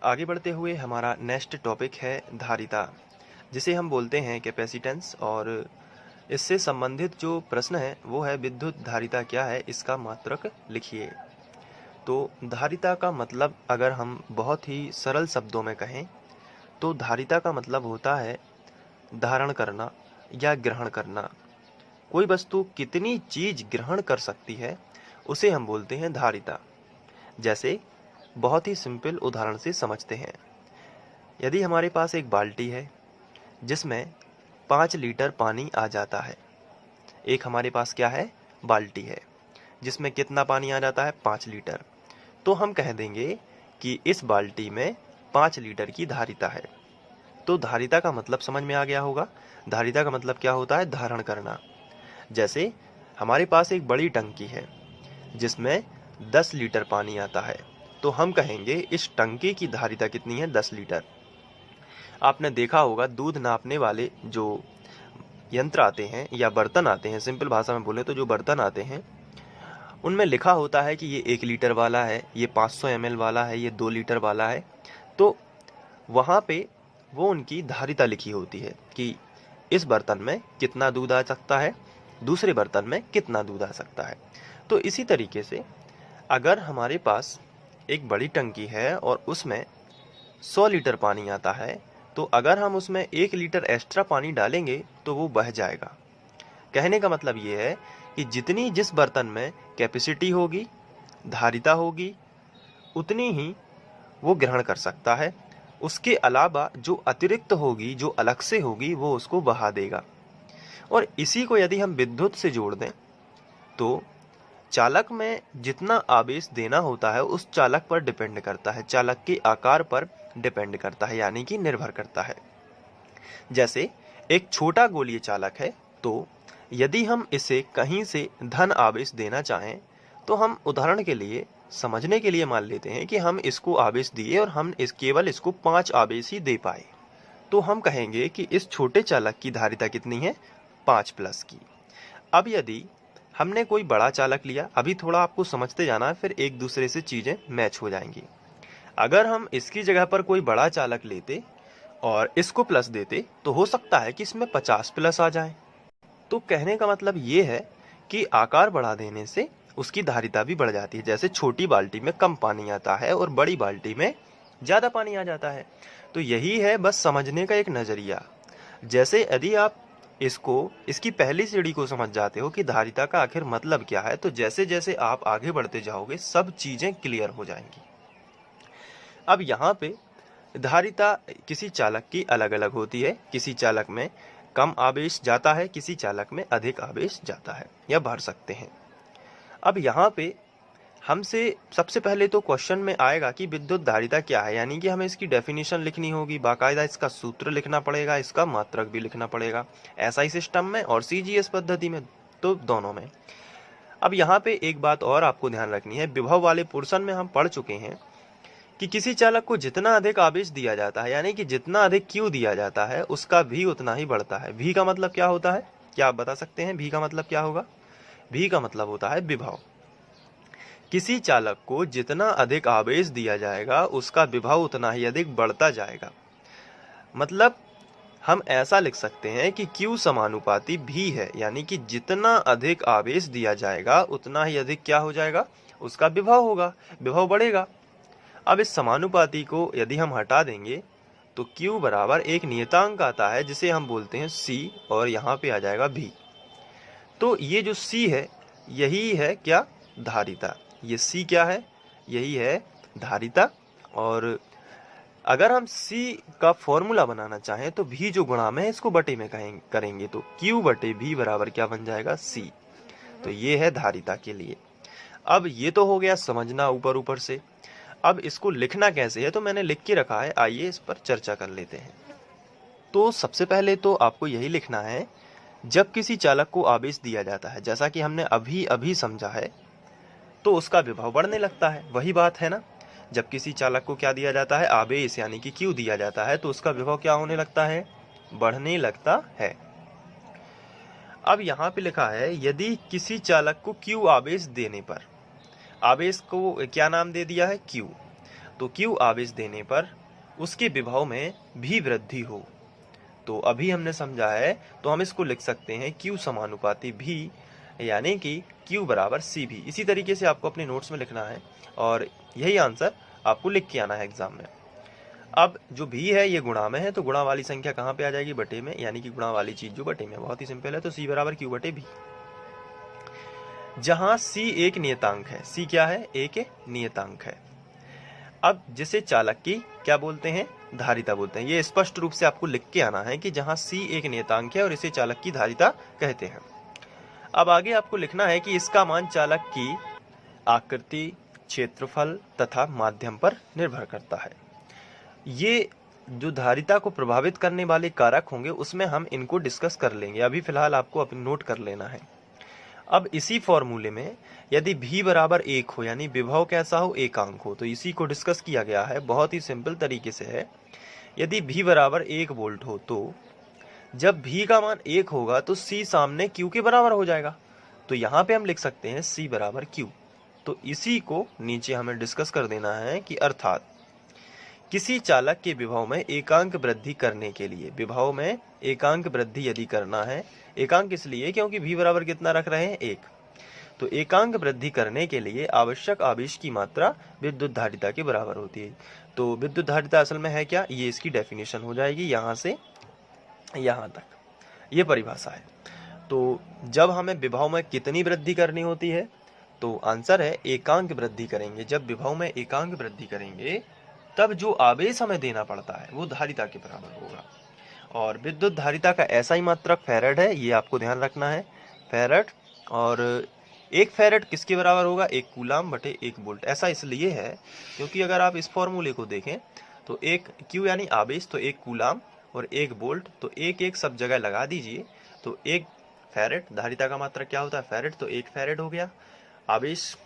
आगे बढ़ते हुए हमारा नेक्स्ट टॉपिक है धारिता, जिसे हम बोलते हैं कैपेसिटेंस। और इससे संबंधित जो प्रश्न है वो है विद्युत धारिता क्या है, इसका मात्रक लिखिए। तो धारिता का मतलब अगर हम बहुत ही सरल शब्दों में कहें तो धारिता का मतलब होता है धारण करना या ग्रहण करना। कोई वस्तु कितनी चीज ग्रहण कर सकती है उसे हम बोलते हैं धारिता। जैसे बहुत ही सिंपल उदाहरण से समझते हैं। यदि हमारे पास एक बाल्टी है जिसमें 5 लीटर पानी आ जाता है। एक हमारे पास क्या है, बाल्टी है जिसमें कितना पानी आ जाता है, 5 लीटर। तो हम कह देंगे कि इस बाल्टी में 5 लीटर की धारिता है। तो धारिता का मतलब समझ में आ गया होगा। धारिता का मतलब क्या होता है, धारण करना। जैसे हमारे पास एक बड़ी टंकी है जिसमें 10 लीटर पानी आता है, तो हम कहेंगे इस टंकी की धारिता कितनी है, 10 लीटर। आपने देखा होगा दूध नापने वाले जो यंत्र आते हैं या बर्तन आते हैं, सिंपल भाषा में बोले तो जो बर्तन आते हैं उनमें लिखा होता है कि ये 1 लीटर वाला है, ये 500 ml वाला है, ये 2 लीटर वाला है। तो वहाँ पे वो उनकी धारिता लिखी होती है कि इस बर्तन में कितना दूध आ सकता है, दूसरे बर्तन में कितना दूध आ सकता है। तो इसी तरीके से अगर हमारे पास एक बड़ी टंकी है और उसमें 100 लीटर पानी आता है, तो अगर हम उसमें 1 लीटर एक्स्ट्रा पानी डालेंगे तो वो बह जाएगा। कहने का मतलब ये है कि जितनी जिस बर्तन में कैपेसिटी होगी, धारिता होगी, उतनी ही वो ग्रहण कर सकता है। उसके अलावा जो अतिरिक्त होगी, जो अलग से होगी, वो उसको बहा देगा। और इसी को यदि हम विद्युत से जोड़ दें तो चालक में जितना आवेश देना होता है उस चालक पर डिपेंड करता है, चालक के आकार पर डिपेंड करता है, यानी कि निर्भर करता है। जैसे एक छोटा गोलीय चालक है, तो यदि हम इसे कहीं से धन आवेश देना चाहें तो हम उदाहरण के लिए समझने के लिए मान लेते हैं कि हम इसको आवेश दिए और हम केवल इसको 5 आवेश ही दे पाए, तो हम कहेंगे कि इस छोटे चालक की धारिता कितनी है, 5 प्लस की। अब यदि हमने कोई बड़ा चालक लिया, अभी थोड़ा आपको समझते जाना है, फिर एक दूसरे से चीजें मैच हो जाएंगी। अगर हम इसकी जगह पर कोई बड़ा चालक लेते और इसको प्लस देते तो हो सकता है कि इसमें 50 प्लस आ जाए। तो कहने का मतलब ये है कि आकार बढ़ा देने से उसकी धारिता भी बढ़ जाती है। जैसे छोटी बाल्टी में कम पानी आता है और बड़ी बाल्टी में ज्यादा पानी आ जाता है। तो यही है बस समझने का एक नजरिया। जैसे यदि आप इसकी पहली सीढ़ी को समझ जाते हो कि धारिता का आखिर मतलब क्या है, तो जैसे जैसे आप आगे बढ़ते जाओगे सब चीजें क्लियर हो जाएंगी। अब यहाँ पे धारिता किसी चालक की अलग अलग होती है। किसी चालक में कम आवेश जाता है, किसी चालक में अधिक आवेश जाता है या भर सकते हैं। अब यहाँ पे हमसे सबसे पहले तो क्वेश्चन में आएगा कि विद्युत धारिता क्या है, यानी कि हमें इसकी डेफिनेशन लिखनी होगी, बाकायदा इसका सूत्र लिखना पड़ेगा, इसका मात्रक भी लिखना पड़ेगा, एसआई सिस्टम में और सीजीएस पद्धति में, तो दोनों में। अब यहाँ पे एक बात और आपको ध्यान रखनी है, विभव वाले पोर्शन में हम पढ़ चुके हैं कि किसी चालक को जितना अधिक आवेश दिया जाता है, यानी कि जितना अधिक क्यू दिया जाता है, उसका भी उतना ही बढ़ता है। भी का मतलब क्या होता है, क्या आप बता सकते हैं भी का मतलब क्या होगा? भी का मतलब होता है विभव। किसी चालक को जितना अधिक आवेश दिया जाएगा उसका विभव उतना ही अधिक बढ़ता जाएगा। मतलब हम ऐसा लिख सकते हैं कि Q समानुपाती भी है, यानी कि जितना अधिक आवेश दिया जाएगा उतना ही अधिक क्या हो जाएगा, उसका विभव होगा, विभव बढ़ेगा। अब इस समानुपाती को यदि हम हटा देंगे तो Q बराबर एक नियतांक आता है जिसे हम बोलते हैं C, और यहाँ पे आ जाएगा V। तो ये जो C है यही है क्या, धारिता। ये C क्या है, यही है धारिता। और अगर हम C का फॉर्मूला बनाना चाहें तो V जो गुणा में है इसको बटे में करेंगे तो Q बटे V बराबर क्या बन जाएगा, C। तो ये है धारिता के लिए। अब ये तो हो गया समझना ऊपर ऊपर से। अब इसको लिखना कैसे है तो मैंने लिख के रखा है, आइए इस पर चर्चा कर लेते हैं। तो सबसे पहले तो आपको यही लिखना है, जब किसी चालक को आवेश दिया जाता है, जैसा कि हमने अभी अभी समझा है, तो उसका विभव बढ़ने लगता है। वही बात है ना, जब किसी चालक को क्या दिया जाता है, आवेश यानी कि Q दिया जाता है, तो उसका विभव क्या होने लगता है, बढ़ने लगता है। अब यहाँ पे लिखा है यदि किसी चालक को Q आवेश देने पर, आवेश को क्या नाम दे दिया है, Q। तो Q आवेश देने पर उसके विभव में भी वृद्धि हो। तो अभी हमने समझा है, तो हम इसको लिख सकते हैं Q समानुपाती V, यानी कि Q बराबर CV। इसी तरीके से आपको अपने नोट्स में लिखना है और यही आंसर आपको लिख के आना है एग्जाम में। अब जो भी है ये गुणा में है, तो गुणा वाली संख्या कहाँ पे आ जाएगी? बटे में, यानी कि गुणा वाली चीज जो बटे में, बहुत ही सिंपल है। तो C बराबर Q बटे V, जहां C एक नियतांक है। C क्या है? एक नियतांक है। अब जिसे चालक की क्या बोलते हैं? धारिता बोलते हैं। ये स्पष्ट रूप से आपको लिख के आना है कि जहां C एक नियतांक है और इसे चालक की धारिता कहते हैं। अब आगे आपको लिखना है कि इसका मान चालक की आकृति, क्षेत्रफल तथा माध्यम पर निर्भर करता है। ये जो धारिता को प्रभावित करने वाले कारक होंगे उसमें हम इनको डिस्कस कर लेंगे। अभी फिलहाल आपको अपने नोट कर लेना है। अब इसी फॉर्मूले में यदि V बराबर 1 हो, यानी विभव कैसा हो? एकांक हो, तो इसी को डिस्कस किया गया है। बहुत ही सिंपल तरीके से है। यदि V बराबर 1 वोल्ट हो तो जब V का मान 1 होगा तो C सामने Q के बराबर हो जाएगा। तो यहाँ पे हम लिख सकते हैं C बराबर Q। तो इसी को नीचे हमें डिस्कस कर देना है कि अर्थात किसी चालक के विभव में एकांक वृद्धि करने के लिए, विभव में एकांक वृद्धि यदि करना है, एकांक इसलिए क्योंकि V बराबर कितना रख रहे हैं? 1। तो एकांक वृद्धि करने के लिए आवश्यक आवेश की मात्रा विद्युत धारिता के बराबर होती है। तो विद्युत धारिता असल में है क्या? ये इसकी डेफिनेशन हो जाएगी, यहाँ से यहाँ तक ये परिभाषा है। तो जब हमें विभव में कितनी वृद्धि करनी होती है? तो आंसर है एकांक वृद्धि करेंगे। जब विभव में एकांक वृद्धि करेंगे तब जो आवेश हमें देना पड़ता है वो धारिता के बराबर होगा। और विद्युत धारिता का ऐसा ही मात्रक फैराड है, ये आपको ध्यान रखना है, फैराड। और 1 फैराड किसके बराबर होगा? 1 कूलाम बटे 1 वोल्ट। ऐसा इसलिए है क्योंकि अगर आप इस फॉर्मूले को देखें तो 1 Q यानी आवेश, तो 1 कूलाम और 1 वोल्ट, तो 1 सब जगह लगा दीजिए। तो 1 फैराड, धारिता का मात्रक क्या होता है? फैराड, तो 1 फैराड हो गया। आवेश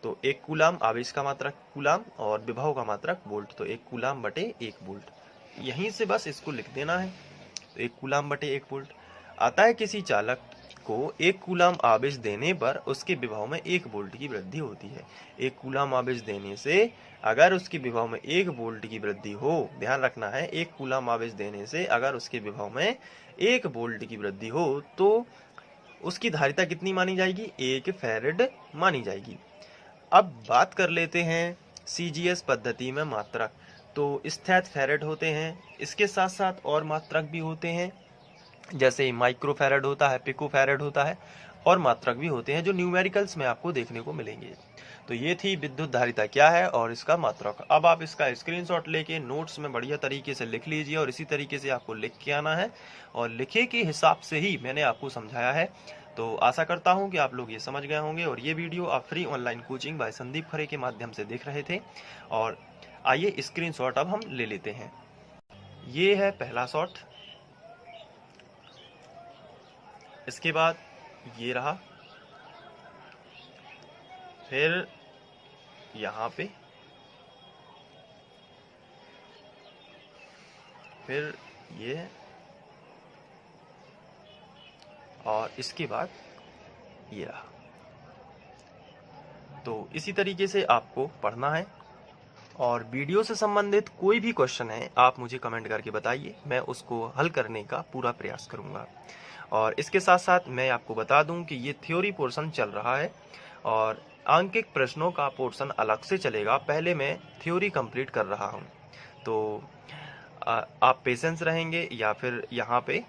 तो 1 कूलाम, आवेश का मात्रक कूलाम और विभव का मात्रक वोल्ट, तो 1 कूलाम बटे 1 वोल्ट। यहीं से बस इसको लिख देना है। तो 1 कूलाम बटे 1 वोल्ट आता है। किसी चालक को 1 कूलाम आवेश देने पर उसके विभव में 1 वोल्ट की वृद्धि होती है। 1 कूलाम आवेश देने से अगर उसके विभव में 1 वोल्ट की वृद्धि हो, ध्यान रखना है, 1 कूलाम आवेश देने से अगर उसके विभव में 1 वोल्ट की वृद्धि हो तो उसकी धारिता कितनी मानी जाएगी? 1 फैराड मानी जाएगी। अब बात कर लेते हैं CGS पद्धति में मात्रक। तो स्थैत फैराड होते हैं, इसके साथ साथ और मात्रक भी होते हैं, जैसे माइक्रो फैराड होता है, पिको फैराड होता है, और मात्रक भी होते हैं जो न्यूमेरिकल्स में आपको देखने को मिलेंगे। तो ये थी विद्युत धारिता क्या है और इसका मात्रक। अब आप इसका स्क्रीनशॉट लेके नोट्स में बढ़िया तरीके से लिख लीजिए और इसी तरीके से आपको लिख के आना है और लिखे के हिसाब से ही मैंने आपको समझाया है। तो आशा करता हूं कि आप लोग ये समझ गए होंगे और ये वीडियो आप free online coaching by Sandeep Khare के माध्यम से देख रहे थे। और आइए स्क्रीनशॉट अब हम ले लेते हैं। ये है पहला शॉट, इसके बाद ये रहा, फिर यहाँ पे, फिर ये है और इसके बाद ये रहा। तो इसी तरीके से आपको पढ़ना है और वीडियो से संबंधित कोई भी क्वेश्चन है आप मुझे कमेंट करके बताइए, मैं उसको हल करने का पूरा प्रयास करूंगा। और इसके साथ साथ मैं आपको बता दूं कि ये थ्योरी पोर्शन चल रहा है और आंकिक प्रश्नों का पोर्शन अलग से चलेगा। पहले मैं थ्योरी कंप्लीट कर रहा हूं, तो आप पेशेंस रहेंगे या फिर यहाँ पे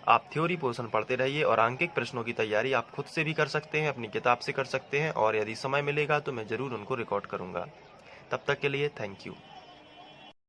आप थ्योरी पोर्शन पढ़ते रहिए और आंकिक प्रश्नों की तैयारी आप खुद से भी कर सकते हैं, अपनी किताब से कर सकते हैं और यदि समय मिलेगा तो मैं ज़रूर उनको रिकॉर्ड करूँगा। तब तक के लिए थैंक यू।